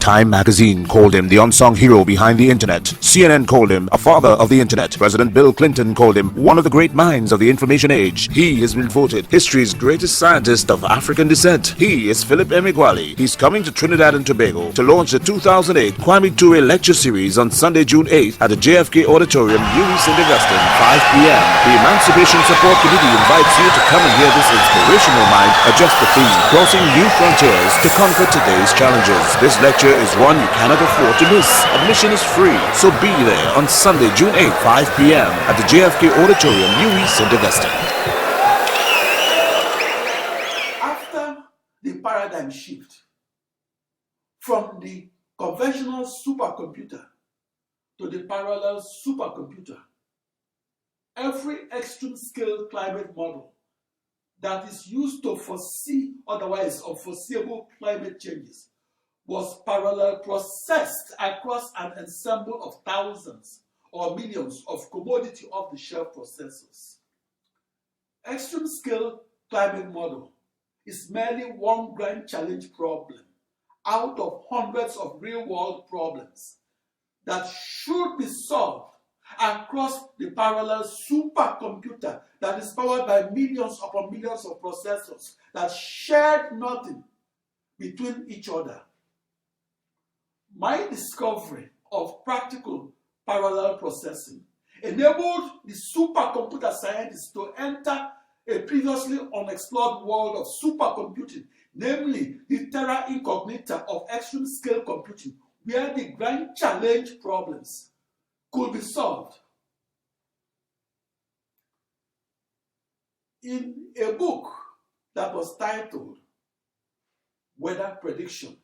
Time magazine called him the unsung hero behind the internet. CNN called him a father of the internet. President Bill Clinton called him one of the great minds of the information age. He has been voted history's greatest scientist of African descent. He is Philip Emeagwali. He's coming to Trinidad and Tobago to launch the 2008 Kwame Ture lecture series on Sunday, June 8th at the JFK Auditorium, UWI St. Augustine, 5 p.m. The Emancipation Support Committee invites you to come and hear this inspirational mind adjust the theme, crossing new frontiers to conquer today's challenges. This lecture is one you cannot afford to miss. Admission is free, so be there on Sunday, June 8th, 5 p.m. at the JFK Auditorium, UWI St. Augustine. After the paradigm shift from the conventional supercomputer to the parallel supercomputer, every extreme scale climate model that is used to foresee otherwise unforeseeable climate changes was parallel processed across an ensemble of thousands or millions of commodity off-the-shelf processors. Extreme scale climate model is merely one grand challenge problem out of hundreds of real-world problems that should be solved across the parallel supercomputer that is powered by millions upon millions of processors that shared nothing between each other. My discovery of practical parallel processing enabled the supercomputer scientists to enter a previously unexplored world of supercomputing, namely the terra incognita of extreme scale computing, where the grand challenge problems could be solved. In a book that was titled Weather Prediction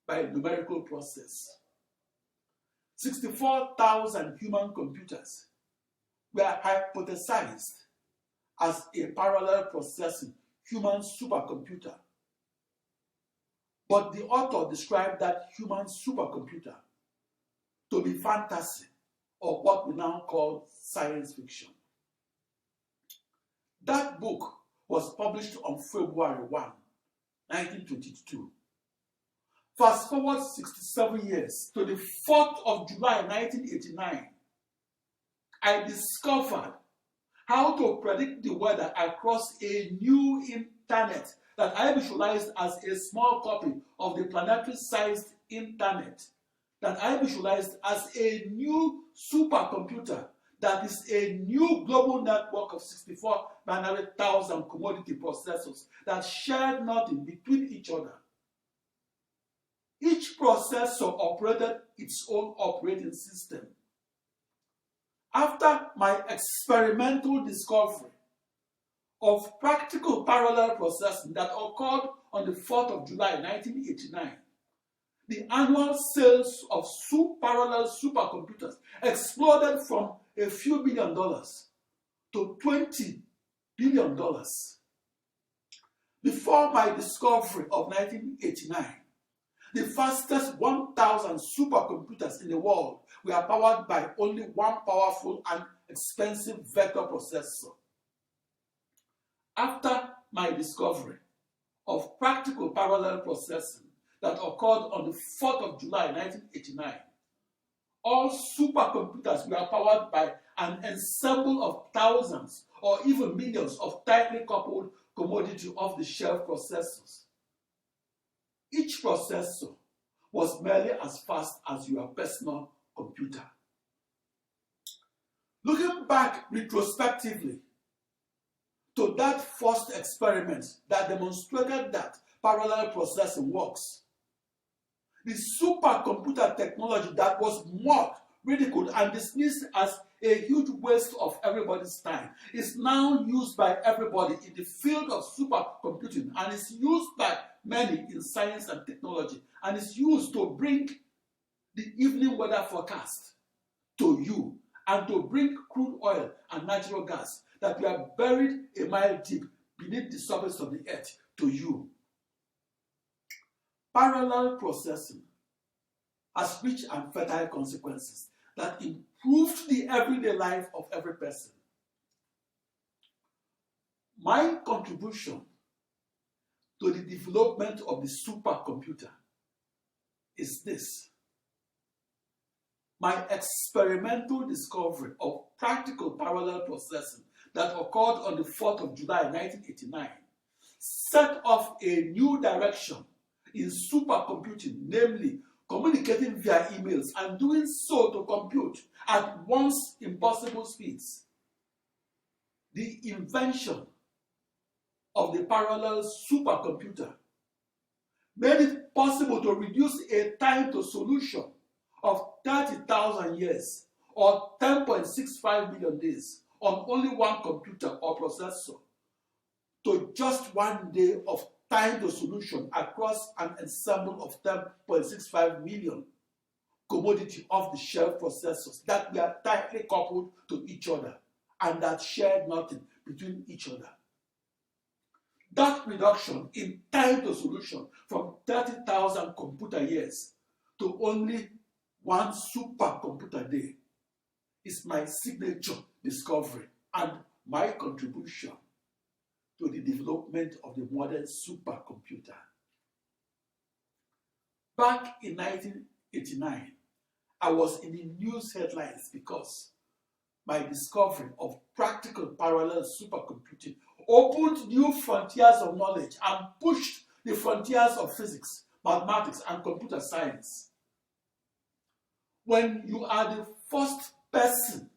by Numerical Process, 64,000 human computers were hypothesized as a parallel processing human supercomputer. But the author described that human supercomputer to be fantasy, or what we now call science fiction. That book was published on February 1, 1922. Fast forward 67 years to the 4th of July 1989, I discovered how to predict the weather across a new internet that I visualized as a small copy of the planetary-sized internet, that I visualized as a new supercomputer that is a new global network of 64,000 commodity processors that shared nothing between each other. Each processor operated its own operating system. After my experimental discovery of practical parallel processing that occurred on the 4th of July 1989, the annual sales of parallel supercomputers exploded from a few $1 billion to $20 billion. Before my discovery of 1989, the fastest 1,000 supercomputers in the world were powered by only one powerful and expensive vector processor. After my discovery of practical parallel processing that occurred on the 4th of July 1989, all supercomputers were powered by an ensemble of thousands or even millions of tightly coupled commodity off-the-shelf processors. Each processor was merely as fast as your personal computer. Looking back retrospectively to that first experiment that demonstrated that parallel processing works, the supercomputer technology that was mocked, ridiculed, and dismissed as a huge waste of everybody's time is now used by everybody in the field of supercomputing, and is used by many in science and technology, and is used to bring the evening weather forecast to you and to bring crude oil and natural gas that were buried a mile deep beneath the surface of the earth to you. Parallel processing has rich and fertile consequences that improved the everyday life of every person. My contribution to the development of the supercomputer is this: my experimental discovery of practical parallel processing that occurred on the 4th of July 1989 set off a new direction in supercomputing, namely communicating via emails and doing so to compute at once impossible speeds. The invention of the parallel supercomputer made it possible to reduce a time to solution of 30,000 years or 10.65 million days on only one computer or processor to just 1 day of time to solution across an ensemble of 10.65 million commodity off-the-shelf processors that were tightly coupled to each other and that shared nothing between each other. That reduction in time to solution from 30,000 computer years to only one supercomputer day is my signature discovery and my contribution to the development of the modern supercomputer. Back in 1989, I was in the news headlines because my discovery of practical parallel supercomputing opened new frontiers of knowledge and pushed the frontiers of physics, mathematics, and computer science. When you are the first person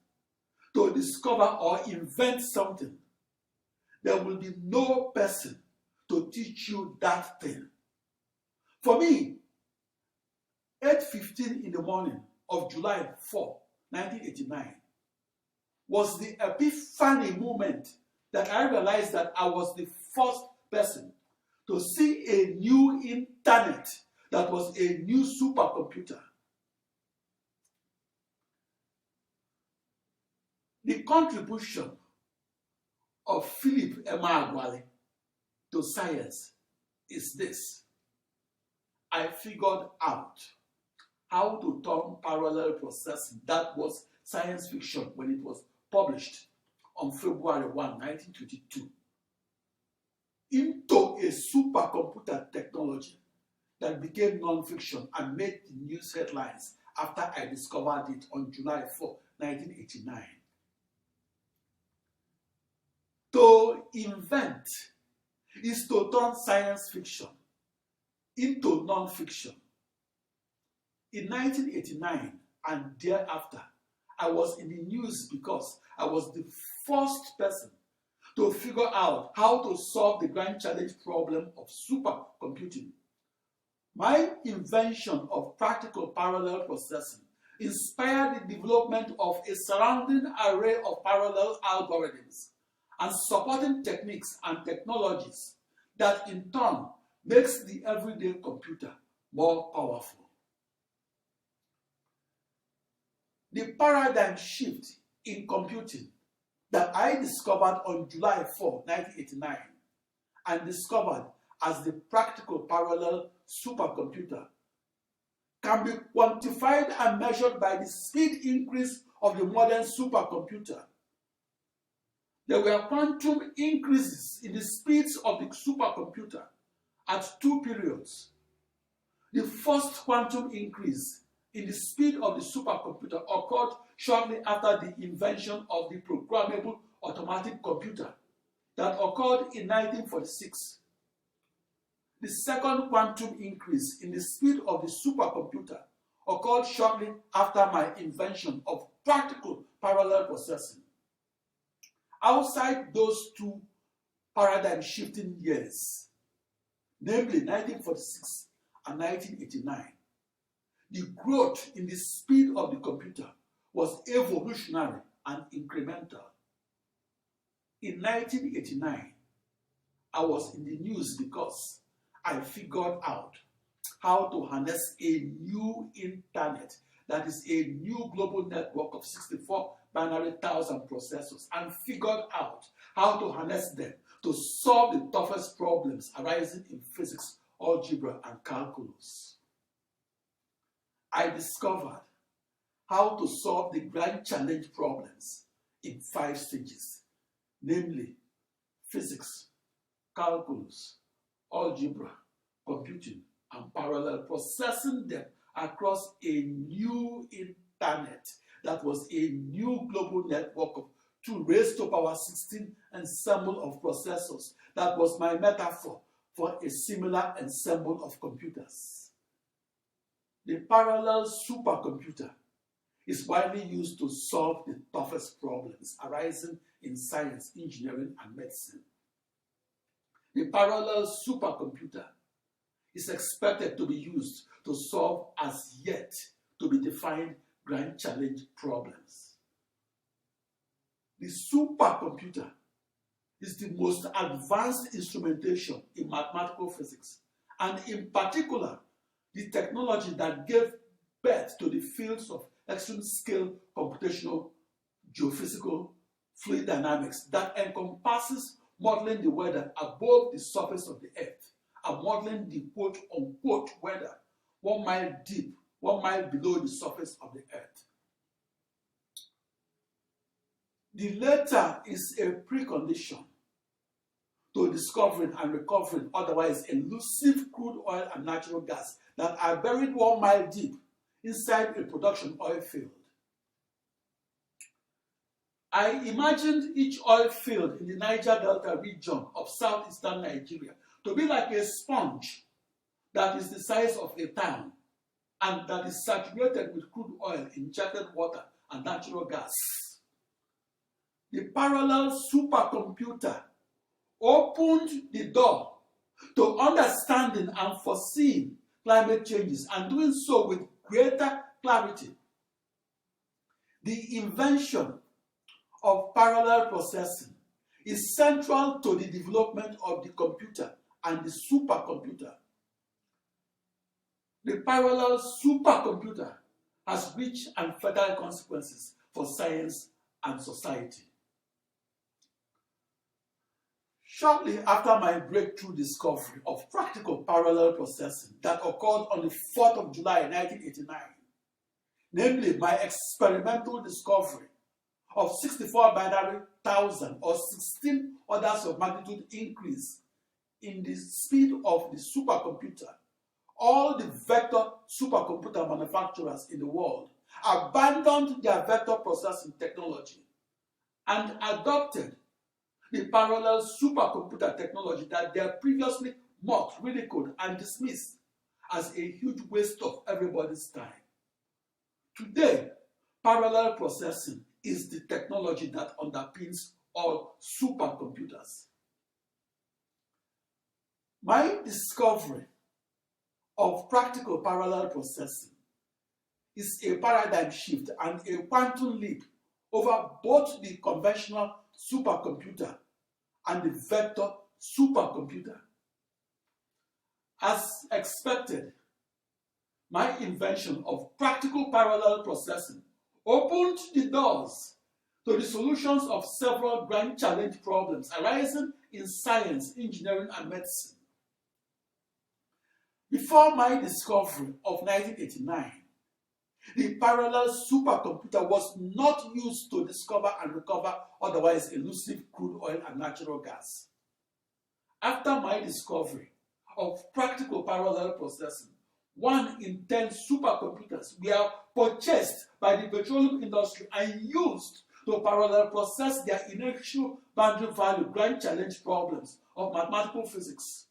to discover or invent something, there will be no person to teach you that thing. For me, 8:15 in the morning of July 4, 1989, was the epiphany moment that I realized that I was the first person to see a new internet that was a new supercomputer. The contribution of Philip Emeagwali to science is this: I figured out how to turn parallel processing, that was science fiction when it was published on February 1, 1922, into a supercomputer technology that became non-fiction and made the news headlines after I discovered it on July 4, 1989. To invent is to turn science fiction into non-fiction. In 1989 and thereafter, I was in the news because I was the first person to figure out how to solve the grand challenge problem of supercomputing. My invention of practical parallel processing inspired the development of a surrounding array of parallel algorithms and supporting techniques and technologies that in turn makes the everyday computer more powerful. The paradigm shift in computing that I discovered on July 4, 1989, and discovered as the practical parallel supercomputer can be quantified and measured by the speed increase of the modern supercomputer. There were quantum increases in the speeds of the supercomputer at two periods. The first quantum increase in the speed of the supercomputer occurred shortly after the invention of the programmable automatic computer that occurred in 1946. The second quantum increase in the speed of the supercomputer occurred shortly after my invention of practical parallel processing. Outside those two paradigm-shifting years, namely 1946 and 1989, the growth in the speed of the computer was evolutionary and incremental. In 1989, I was in the news because I figured out how to harness a new internet, that is a new global network of 64 binary thousand processors, and figured out how to harness them to solve the toughest problems arising in physics, algebra, and calculus. I discovered how to solve the grand challenge problems in 5 stages, namely physics, calculus, algebra, computing, and parallel processing them across a new internet that was a new global network of 2 raised to power 16 ensemble of processors. That was my metaphor for a similar ensemble of computers. The parallel supercomputer is widely used to solve the toughest problems arising in science, engineering, and medicine. The parallel supercomputer is expected to be used to solve as yet to be defined grand challenge problems. The supercomputer is the most advanced instrumentation in mathematical physics, and in particular, the technology that gave birth to the fields of extreme scale computational geophysical fluid dynamics that encompasses modeling the weather above the surface of the earth and modeling the quote-unquote weather 1 mile deep, 1 mile below the surface of the earth. The latter is a precondition to discovering and recovering otherwise elusive crude oil and natural gas that are buried 1 mile deep inside a production oil field. I imagined each oil field in the Niger Delta region of southeastern Nigeria to be like a sponge that is the size of a town and that is saturated with crude oil, injected water, and natural gas. The parallel supercomputer opened the door to understanding and foreseeing climate changes, and doing so with greater clarity. The invention of parallel processing is central to the development of the computer and the supercomputer. The parallel supercomputer has rich and fertile consequences for science and society. Shortly after my breakthrough discovery of practical parallel processing that occurred on the 4th of July 1989, namely my experimental discovery of 64 binary thousand or 16 orders of magnitude increase in the speed of the supercomputer, all the vector supercomputer manufacturers in the world abandoned their vector processing technology and adopted the parallel supercomputer technology that they had previously mocked, ridiculed, and dismissed as a huge waste of everybody's time. Today, parallel processing is the technology that underpins all supercomputers. My discovery of practical parallel processing is a paradigm shift and a quantum leap over both the conventional supercomputer and the vector supercomputer. As expected, my invention of practical parallel processing opened the doors to the solutions of several grand challenge problems arising in science, engineering, and medicine. Before my discovery of 1989, the parallel supercomputer was not used to discover and recover otherwise elusive crude oil and natural gas. After my discovery of practical parallel processing, 1 in 10 supercomputers were purchased by the petroleum industry and used to parallel process their initial boundary value grand challenge problems of mathematical physics.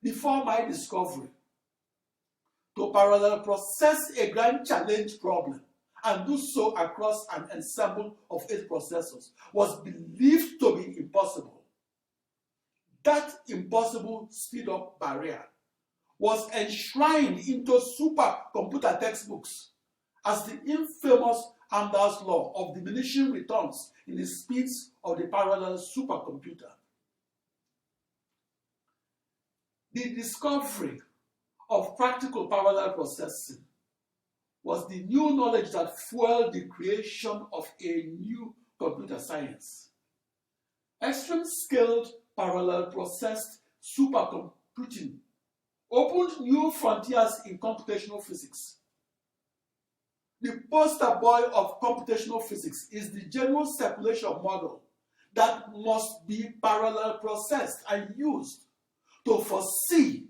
Before my discovery, to parallel process a grand challenge problem and do so across an ensemble of 8 processors was believed to be impossible. That impossible speed-up barrier was enshrined into supercomputer textbooks as the infamous Amdahl's law of diminishing returns in the speeds of the parallel supercomputer. The discovery of practical parallel processing was the new knowledge that fueled the creation of a new computer science. Extreme-scaled parallel processed supercomputing opened new frontiers in computational physics. The poster boy of computational physics is the general circulation model that must be parallel processed and used to foresee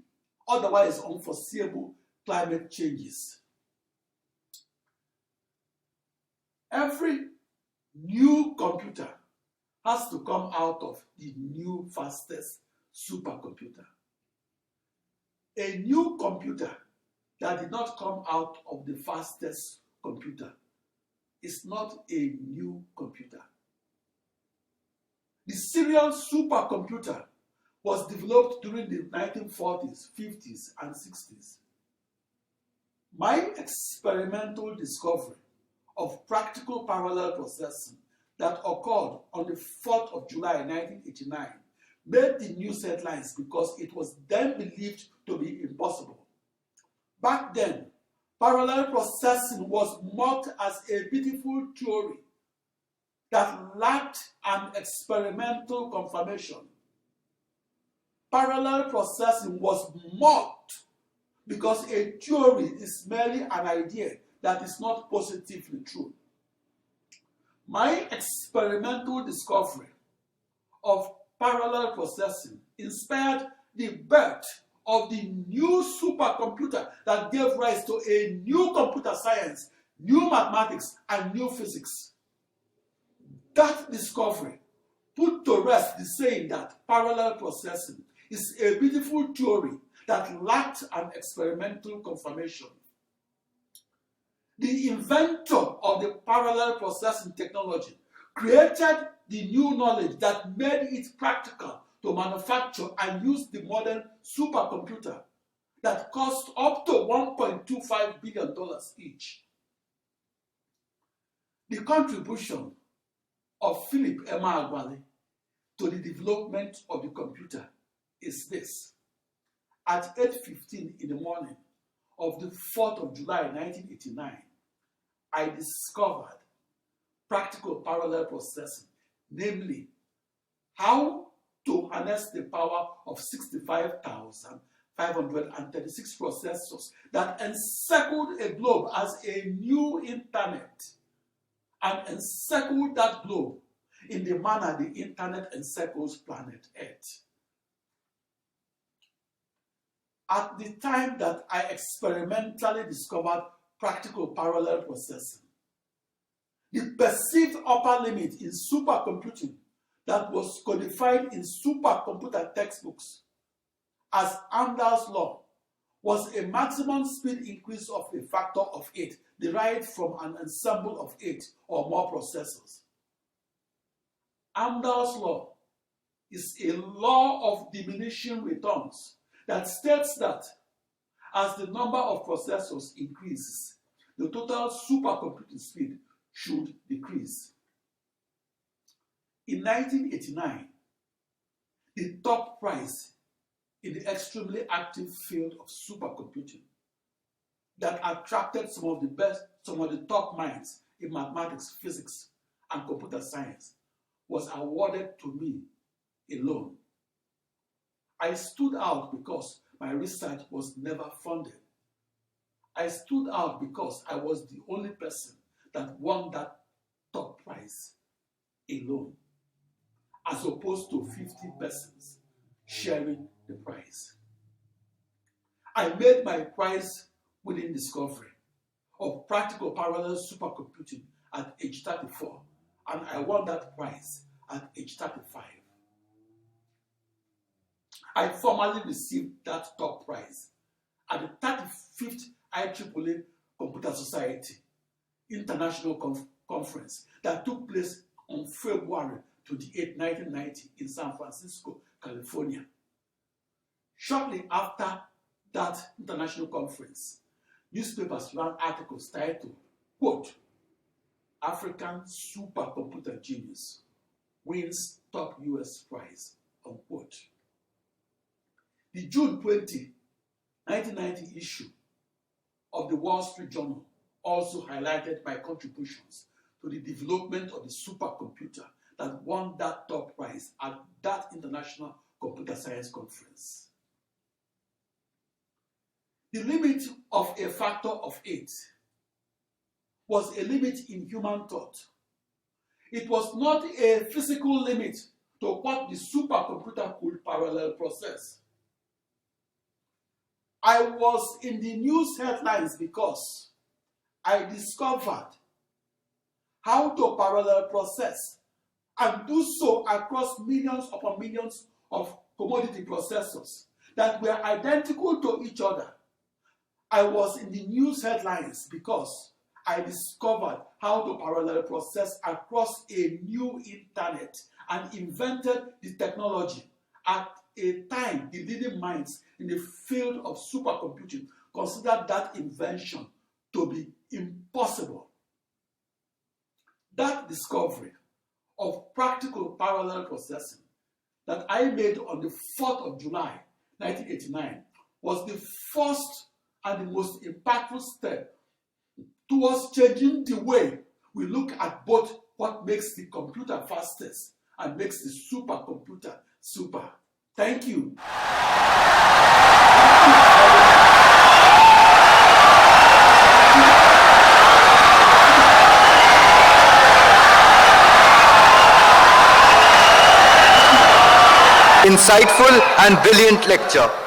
otherwise unforeseeable climate changes. Every new computer has to come out of the new fastest supercomputer. A new computer that did not come out of the fastest computer is not a new computer. The serial supercomputer was developed during the 1940s, 50s, and 60s. My experimental discovery of practical parallel processing that occurred on the 4th of July 1989 made the news headlines because it was then believed to be impossible. Back then, parallel processing was mocked as a beautiful theory that lacked an experimental confirmation. Parallel processing was mocked because a theory is merely an idea that is not positively true. My experimental discovery of parallel processing inspired the birth of the new supercomputer that gave rise to a new computer science, new mathematics, and new physics. That discovery put to rest the saying that parallel processing is a beautiful theory that lacked an experimental confirmation. The inventor of the parallel processing technology created the new knowledge that made it practical to manufacture and use the modern supercomputer that cost up to $1.25 billion each. The contribution of Philip Emeagwali to the development of the computer is this. At 8:15 in the morning of the 4th of July 1989, I discovered practical parallel processing, namely how to harness the power of 65,536 processors that encircled a globe as a new internet and encircled that globe in the manner the internet encircles planet Earth. At the time that I experimentally discovered practical parallel processing, the perceived upper limit in supercomputing that was codified in supercomputer textbooks as Amdahl's law was a maximum speed increase of a factor of 8 derived from an ensemble of 8 or more processors. Amdahl's law is a law of diminishing returns that states that as the number of processors increases, the total supercomputing speed should decrease. In 1989, the top prize in the extremely active field of supercomputing that attracted some of the top minds in mathematics, physics, and computer science was awarded to me alone. I stood out because my research was never funded. I stood out because I was the only person that won that top prize alone, as opposed to 50 persons sharing the prize. I made my prize-winning discovery of practical parallel supercomputing at age 34, and I won that prize at age 35. I formally received that top prize at the 35th IEEE Computer Society International Conference that took place on February 28, 1990 in San Francisco, California. Shortly after that international conference, newspapers ran articles titled, quote, "African Supercomputer Genius Wins Top US Prize," unquote. The June 20, 1990 issue of the Wall Street Journal also highlighted my contributions to the development of the supercomputer that won that top prize at that International Computer Science Conference. The limit of a factor of 8 was a limit in human thought. It was not a physical limit to what the supercomputer could parallel process. I was in the news headlines because I discovered how to parallel process and do so across millions upon millions of commodity processors that were identical to each other. I was in the news headlines because I discovered how to parallel process across a new internet and invented the technology. At a time, the leading minds in the field of supercomputing considered that invention to be impossible. That discovery of practical parallel processing that I made on the 4th of July 1989 was the first and the most impactful step towards changing the way we look at both what makes the computer fastest and makes the supercomputer super. Thank you. Insightful and brilliant lecture.